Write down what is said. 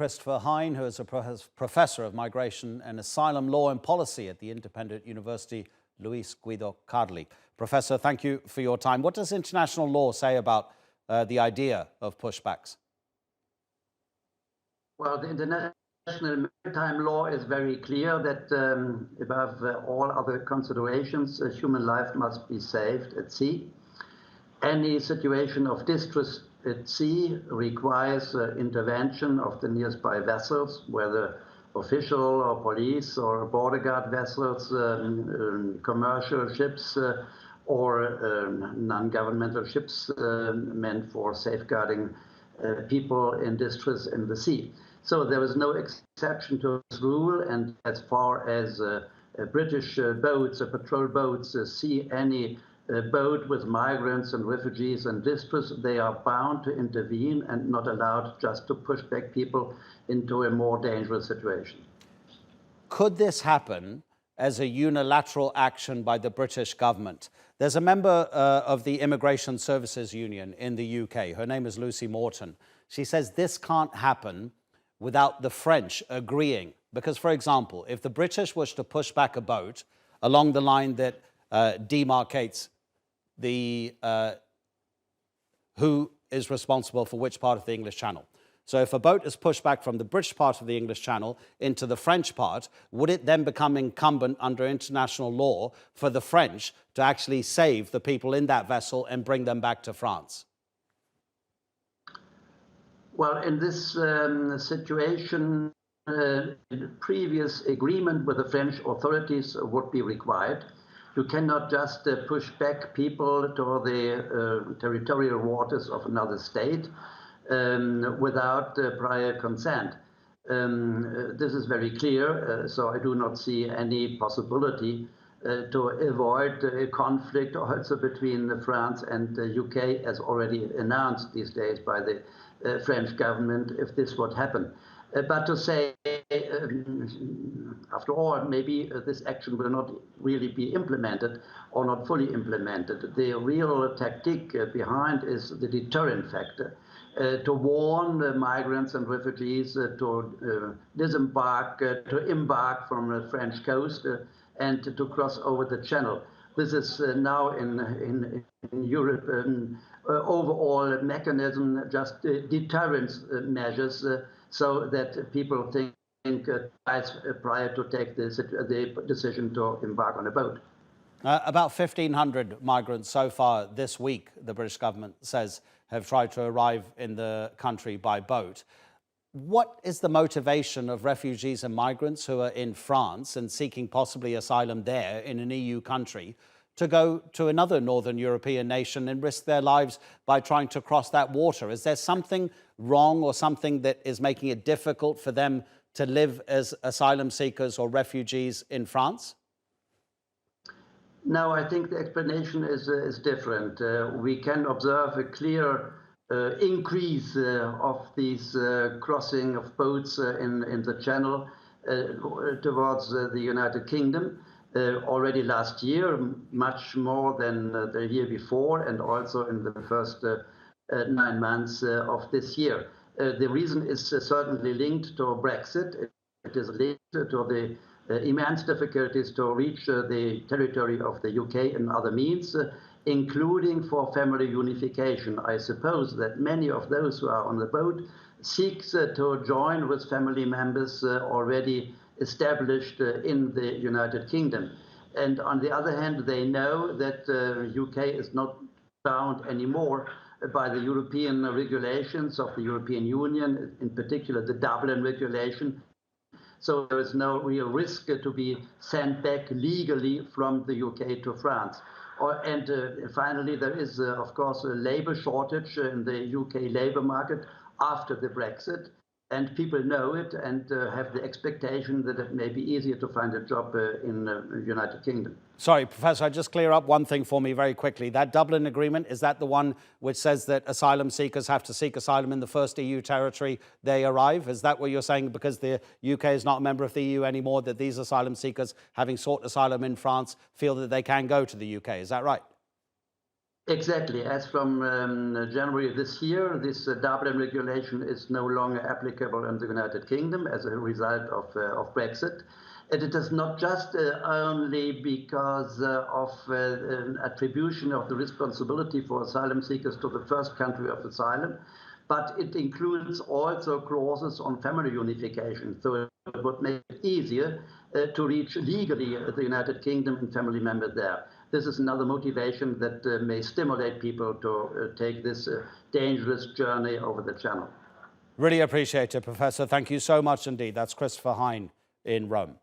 Christopher Hein, who is a professor of migration and asylum law and policy at the independent University Luis Guido Carli. Professor, thank you for your time. What does international law say about the idea of pushbacks? Well, the international maritime law is very clear that above all other considerations, human life must be saved at sea. Any situation of distress at sea requires intervention of the nearby vessels, whether official or police or border guard vessels, commercial ships, or non-governmental ships meant for safeguarding people in distress in the sea. So there is no exception to this rule, and as far as British boats, patrol boats, see any boat with migrants and refugees in distress, they are bound to intervene and not allowed just to push back people into a more dangerous situation. Could this happen as a unilateral action by the British government? There's a member of the Immigration Services Union in the UK. Her name is Lucy Morton. She says this can't happen without the French agreeing. Because, for example, if the British was to push back a boat along the line that demarcates the who is responsible for which part of the English Channel. So if a boat is pushed back from the British part of the English Channel into the French part, would it then become incumbent under international law for the French to actually save the people in that vessel and bring them back to France? Well, in this situation, previous agreement with the French authorities would be required. You cannot just push back people to the territorial waters of another state without prior consent. This is very clear, so I do not see any possibility to avoid a conflict also between France and the UK, as already announced these days by the French government, if this would happen. But to say, after all, maybe this action will not really be implemented or not fully implemented. The real tactic behind is the deterrent factor, to warn the migrants and refugees to disembark, to embark from the French coast and to cross over the channel. This is now in Europe an overall mechanism, just deterrence measures, so that people think twice prior to take the decision to embark on a boat. About 1,500 migrants so far this week, the British government says, have tried to arrive in the country by boat. What is the motivation of refugees and migrants who are in France and seeking possibly asylum there in an EU country to go to another northern European nation and risk their lives by trying to cross that water? Is there something wrong or something that is making it difficult for them to live as asylum seekers or refugees in France? No, I think the explanation is different. We can observe a clear increase of these crossing of boats in the channel towards the United Kingdom. Already last year, much more than the year before, and also in the first 9 months of this year. The reason is certainly linked to Brexit. It is linked to the immense difficulties to reach the territory of the UK and other means, including for family unification. I suppose that many of those who are on the boat seek to join with family members already established in the United Kingdom. And on the other hand, they know that the UK is not bound anymore by the European regulations of the European Union, in particular the Dublin regulation. So there is no real risk to be sent back legally from the UK to France. And finally, there is, of course, a labor shortage in the UK labor market after the Brexit. And people know it and have the expectation that it may be easier to find a job in the United Kingdom. Sorry, Professor, just clear up one thing for me very quickly. That Dublin Agreement, is that the one which says that asylum seekers have to seek asylum in the first EU territory they arrive? Is that what you're saying, because the UK is not a member of the EU anymore, that these asylum seekers, having sought asylum in France, feel that they can go to the UK? Is that right? Exactly. As from January this year, this Dublin regulation is no longer applicable in the United Kingdom as a result of Brexit. And it is not just only because of attribution of the responsibility for asylum seekers to the first country of asylum, but it includes also clauses on family unification. So it would make it easier to reach legally the United Kingdom and family members there. This is another motivation that may stimulate people to take this dangerous journey over the Channel. Really appreciate it, Professor. Thank you so much indeed. That's Christopher Hein in Rome.